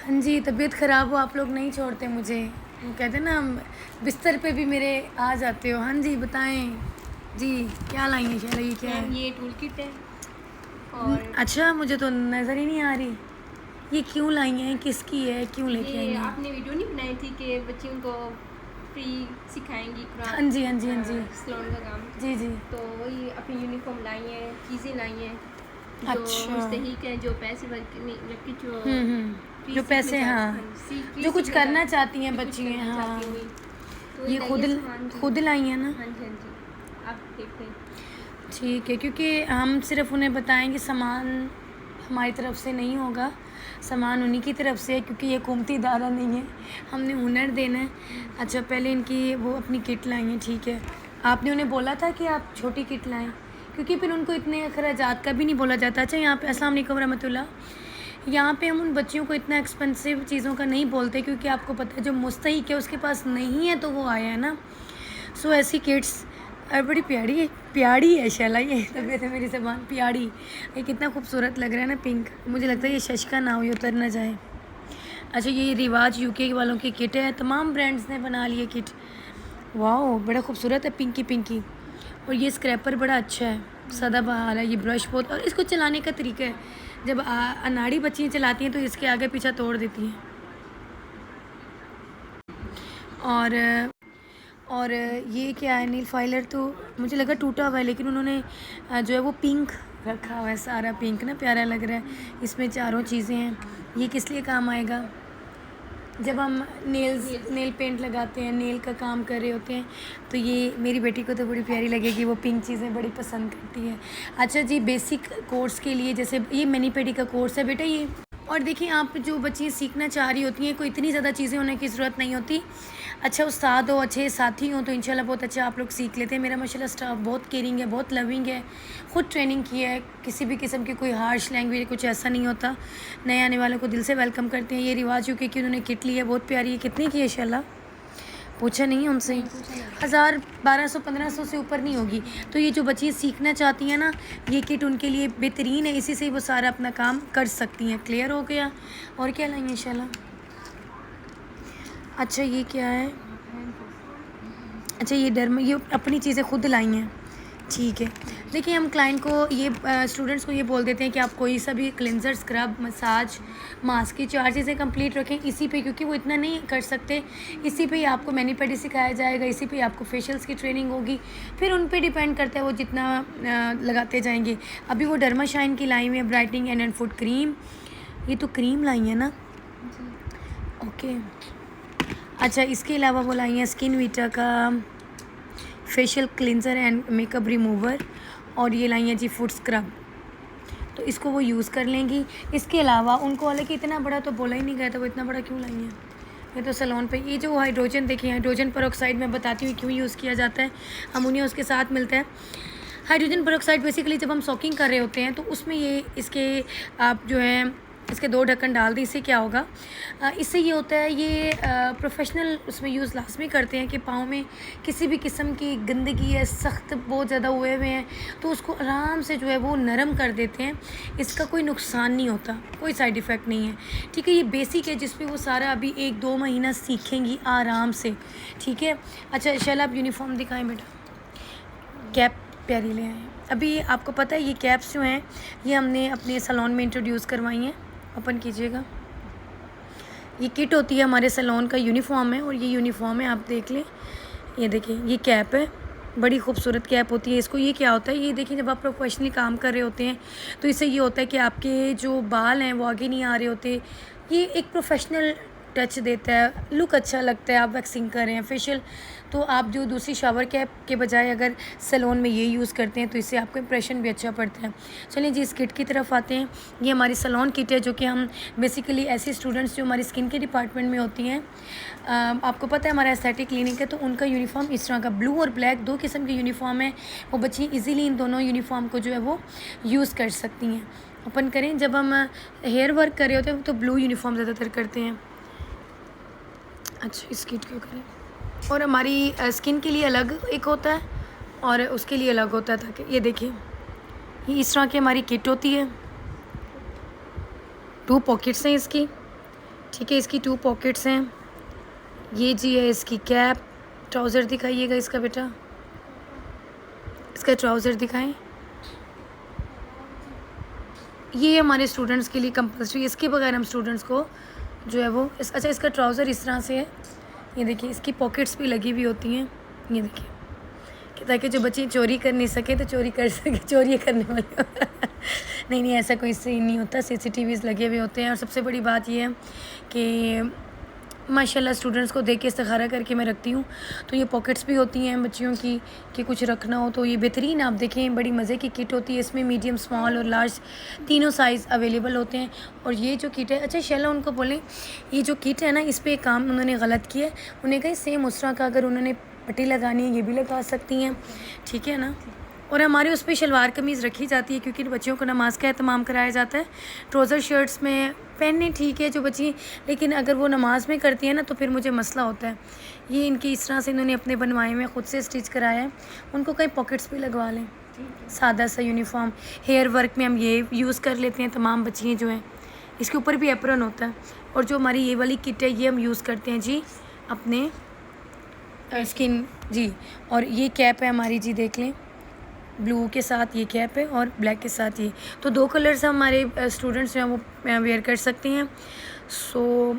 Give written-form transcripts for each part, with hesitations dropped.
हाँ जी, तबीयत ख़राब हो आप लोग नहीं छोड़ते मुझे। वो कहते हैं ना बिस्तर पे भी मेरे आ जाते हो। हाँ जी, बताएँ। जी, क्या लाई हैं शैला, ये क्या मैम है? ये टूल किट है और अच्छा, मुझे तो नज़र ही नहीं आ रही। ये क्यों लाई हैं? किसकी है? क्यों लेके आई ये हैं? आपने वीडियो नहीं बनाई थी कि बच्चियों को फ्री सिखाएंगी हाँ जी, हाँ जी, हाँ जी। सलोन का काम। जी, जी। तो वही अपनी यूनिफॉर्म लाई हैं, चीज़ें लाई हैं जो अच्छा। मुस्तहिक हैं, जो पैसे वर्क नहीं जबकि जो फ्री जो सीखने पैसे चाहते, हाँ, हाँ जी, फ्री जो कुछ सीखना करना चाहती चाहते, हैं जो कुछ बच्चियाँ करना चाहती हैं हाँ। वही। तो वही ये लाई खुद है सामान जी। खुद लाई हैं ना? हाँ जी, हाँ जी, आप देख लें। ठीक है, क्योंकि हम सिर्फ़ उन्हें बताएँगे सामान हमारी तरफ से नहीं होगा, सामान उन्हीं की तरफ से है क्योंकि ये हुकूमती इदारा नहीं है, हमने हुनर देना है। अच्छा पहले इनकी वो अपनी किट लाई हैं, ठीक है। आपने उन्हें बोला था कि आप छोटी किट लाएँ? क्योंकि फिर उनको इतने अखराजात का भी नहीं बोला जाता। अच्छा यहाँ पे अस्सलाम वालेकुम रहमतुल्लाह। यहाँ पे हम उन बच्चियों को इतना एक्सपेंसिव चीज़ों का नहीं बोलते क्योंकि आपको पता है जो मुस्तहिक है उसके पास नहीं है तो वो आया है ना। सो ऐसी किड्स बड़ी प्यारी है शैला ये तबीयत है मेरी ज़बान प्यारी। ये कितना खूबसूरत लग रहा है ना पिंक। मुझे लगता है ये शशका ना हो ये उतर ना जाए। अच्छा ये रिवाज यूके वालों की किट है, तमाम ब्रांड्स ने बना ली है किट। वाओ बड़ा खूबसूरत है पिंकी पिंकी। और ये स्क्रैपर बड़ा अच्छा है, सदाबहार है। ये ब्रश बहुत और इसको चलाने का तरीका है, जब अनाड़ी बच्चियाँ चलाती हैं तो इसके आगे पीछे तोड़ देती हैं। और ये क्या है नील फाइलर तो मुझे लगा टूटा हुआ है लेकिन उन्होंने जो है वो पिंक रखा हुआ है, सारा पिंक ना प्यारा लग रहा है। इसमें चारों चीज़ें हैं। ये किस लिए काम आएगा? जब हम नेल पेंट लगाते हैं, नेल का काम कर रहे होते हैं तो ये मेरी बेटी को तो बड़ी प्यारी लगेगी, वो पिंक चीज़ें बड़ी पसंद करती है। अच्छा जी बेसिक कोर्स के लिए जैसे ये मैनी पेडी का कोर्स है बेटा ये। और देखिए आप जो बच्चियाँ सीखना चाह रही होती हैं कोई इतनी ज़्यादा चीज़ें होने की ज़रूरत नहीं होती। अच्छा उस्ताद हो, अच्छे साथी हों तो इंशाल्लाह बहुत अच्छा आप लोग सीख लेते हैं। मेरा माशाल्लाह स्टाफ बहुत केयरिंग है, बहुत लविंग है, ख़ुद ट्रेनिंग की है, किसी भी किस्म की कोई हार्श लैंग्वेज कुछ ऐसा नहीं होता। नए आने वालों को दिल से वेलकम करते हैं। ये रिवाज यूके की उन्होंने किट ली है, बहुत प्यारी है। कितने की है इंशाल्लाह? पूछा नहीं है उनसे। 1000 1200 1500 से ऊपर नहीं होगी। तो ये जो बच्चियाँ सीखना चाहती हैं ना ये किट उनके लिए बेहतरीन है, इसी से वो सारा अपना काम कर सकती हैं। क्लियर हो गया? और क्या लाएंगे इंशाल्लाह? अच्छा ये क्या है? अच्छा ये ये अपनी चीज़ें खुद लाई हैं, ठीक है। देखिए हम क्लाइंट को ये स्टूडेंट्स को ये बोल देते हैं कि आप कोई सा भी क्लिनज़र, स्क्रब, मसाज, मास्क की 4 चीज़ें कंप्लीट रखें इसी पे, क्योंकि वो इतना नहीं कर सकते। इसी पे ही आपको मैनी पेडी सिखाया जाएगा, इसी पे आपको फेशियल्स की ट्रेनिंग होगी। फिर उन पे डिपेंड करता है वो जितना लगाते जाएंगे। अभी वो डर्मा शाइन की लाई हुई है ब्राइटनिंग एंड फुट क्रीम। ये तो क्रीम लाई है ना? ओके। अच्छा इसके अलावा वो लाई हैं स्किन वीटा का facial cleanser and makeup remover. और ये लाई हैं जी फुट स्क्रब, तो इसको वो यूज़ कर लेंगी। इसके अलावा उनको हालांकि इतना बड़ा तो बोला ही नहीं गया था, वो इतना बड़ा क्यों लाई हैं? ये तो सैलून पे ये जो हाइड्रोजन देखिए, हाइड्रोजन पेरोक्साइड मैं बताती हूँ क्यों यूज़ किया जाता है। अमोनिया उसके साथ मिलता है। हाइड्रोजन पेरोक्साइड बेसिकली जब हम सॉकिंग कर रहे होते हैं तो उसमें ये इसके आप जो है इसके 2 ढक्कन डाल दें। इससे क्या होगा? इससे ये होता है ये प्रोफेशनल उसमें यूज़ लाजमी करते हैं कि पाँव में किसी भी किस्म की गंदगी है, सख्त बहुत ज़्यादा हुए हुए हैं तो उसको आराम से जो है वो नरम कर देते हैं। इसका कोई नुकसान नहीं होता, कोई साइड इफ़ेक्ट नहीं है, ठीक है। ये बेसिक है जिस पे वो सारा अभी 1-2 महीना सीखेंगी आराम से, ठीक है। अच्छा शैला आप यूनिफॉर्म दिखाएँ बेटा। कैप प्यारी ले आए। अभी आपको पता है ये कैप्स जो हैं ये हमने अपने सैलून में इंट्रोड्यूस करवाई हैं। ओपन कीजिएगा। ये किट होती है हमारे सैलून का यूनिफॉर्म है और ये यूनिफॉर्म है, आप देख लें। ये देखिए ये कैप है, बड़ी खूबसूरत कैप होती है। इसको ये क्या होता है, ये देखिए जब आप प्रोफेशनली काम कर रहे होते हैं तो इससे ये होता है कि आपके जो बाल हैं वो आगे नहीं आ रहे होते। ये एक प्रोफेशनल टच देता है, लुक अच्छा लगता है। आप वैक्सिंग कर रहे हैं, फेशियल, तो आप जो दूसरी शावर कैप के बजाय अगर सैलून में ये यूज़ करते हैं तो इससे आपको इंप्रेशन भी अच्छा पड़ता है। चलिए जी इस किट की तरफ आते हैं। ये हमारी सैलून किट है जो कि हम बेसिकली ऐसे स्टूडेंट्स जो हमारी स्किन के डिपार्टमेंट में होती हैं, आपको पता है हमारा एस्थेटिक क्लिनिक है तो उनका यूनिफॉर्म इस तरह का ब्लू और ब्लैक 2 किस्म के यूनिफॉर्म है। वो बच्ची ईज़िली इन दोनों यूनिफॉर्म को जो है वो यूज़ कर सकती हैं। ओपन करें। जब हम हेयर वर्क कर रहे होते हैं तो ब्लू यूनिफॉर्म ज़्यादातर करते हैं। अच्छा इस किट को करें। और हमारी स्किन के लिए अलग एक होता है और उसके लिए अलग होता है, ताकि ये देखिए ये इस तरह की हमारी किट होती है। 2 पॉकेट्स हैं इसकी, ठीक है, इसकी 2 पॉकेट्स हैं। ये जी है इसकी कैप। ट्राउज़र दिखाइएगा इसका बेटा, इसका ट्राउज़र दिखाएं। ये हमारे स्टूडेंट्स के लिए कंपल्सरी, इसके बगैर हम स्टूडेंट्स को जो है वो अच्छा, इसका ट्राउज़र इस तरह से है। ये देखिए, इसकी पॉकेट्स भी लगी हुई होती हैं। ये देखिए कि ताकि जो बच्चे चोरी कर नहीं सके तो चोरी कर सके, चोरी करने वाले नहीं, ऐसा कोई सीन नहीं होता। CCTVs लगे हुए होते हैं। और सबसे बड़ी बात ये है कि माशाल्लाह स्टूडेंट्स को देख के इस्तिखारा करके मैं रखती हूँ। तो ये पॉकेट्स भी होती हैं बच्चियों की कि कुछ रखना हो तो ये बेहतरीन, आप देखें बड़ी मज़े की किट होती है। इसमें मीडियम, स्मॉल और लार्ज तीनों साइज़ अवेलेबल होते हैं। और ये जो किट है, अच्छा शैला उनको बोलें, ये जो किट है ना, इस पर एक काम उन्होंने गलत किया है। उन्हें कहीं सेम उस तरह का अगर उन्होंने पट्टी लगानी है ये भी लगा सकती हैं, ठीक है ना। और हमारे उस पर शलवार कमीज़ रखी जाती है क्योंकि बच्चियों को नमाज का एहतमाम कराया जाता है। ट्राउज़र शर्ट्स में पहनने ठीक है जो बच्ची, लेकिन अगर वो नमाज में करती है ना तो फिर मुझे मसला होता है। ये इनकी इस तरह से इन्होंने अपने बनवाए में ख़ुद से स्टिच कराया है। उनको कहीं पॉकेट्स भी लगवा लें, सादा सा यूनिफॉर्म। हेयर वर्क में हम ये यूज़ कर लेते हैं तमाम बच्चियाँ जो हैं। इसके ऊपर भी एप्रन होता है। और जो हमारी ये वाली किट है ये हम यूज़ करते हैं जी अपने स्किन जी। और ये कैप है हमारी जी, देख लें, ब्लू के साथ ये कैप है और ब्लैक के साथ ये, तो 2 कलर्स हमारे स्टूडेंट्स जो हैं वो वेयर कर सकते हैं। सो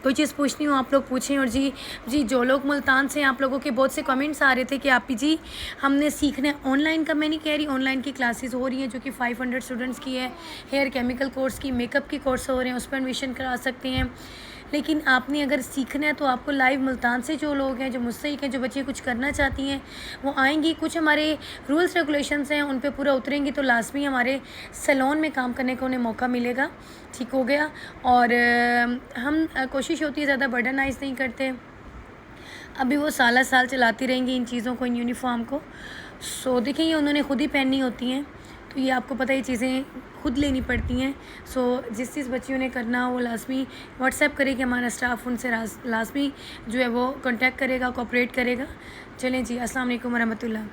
कोई चीज़ पूछनी हो आप लोग पूछें। और जी जो लोग मुल्तान से, आप लोगों के बहुत से कमेंट्स आ रहे थे कि आप ही जी हमने सीखना है ऑनलाइन का। मैं नहीं कह रही, ऑनलाइन की क्लासेस हो रही हैं जो कि 500 स्टूडेंट्स की है। हेयर केमिकल कोर्स की, मेकअप की कोर्स हो रहे हैं, उस पर एडमिशन करा सकते हैं। लेकिन आपने अगर सीखना है तो आपको लाइव मुल्तान से जो लोग हैं, जो मुस्तहिक हैं, जो बच्चे कुछ करना चाहती हैं वो आएंगी। कुछ हमारे रूल्स रेगुलेशंस हैं, उन पे पूरा उतरेंगी तो लाजमी हमारे सैलून में काम करने का उन्हें मौका मिलेगा। ठीक हो गया। और हम कोशिश होती है ज़्यादा बर्डनाइज नहीं करते। अभी वो साल चलाती रहेंगी इन चीज़ों को, इन यूनिफॉर्म को। सो देखिए, ये उन्होंने ख़ुद ही पहननी होती हैं, तो ये आपको पता है ये चीज़ें खुद लेनी पड़ती हैं। सो जिस बच्चियों ने करना वो लाजमी व्हाट्सएप करेगी, हमारा स्टाफ उनसे लाजमी जो है वो कांटेक्ट करेगा, कोऑपरेट करेगा। चलें जी, अस्सलाम वालेकुम रहमतुल्लाह।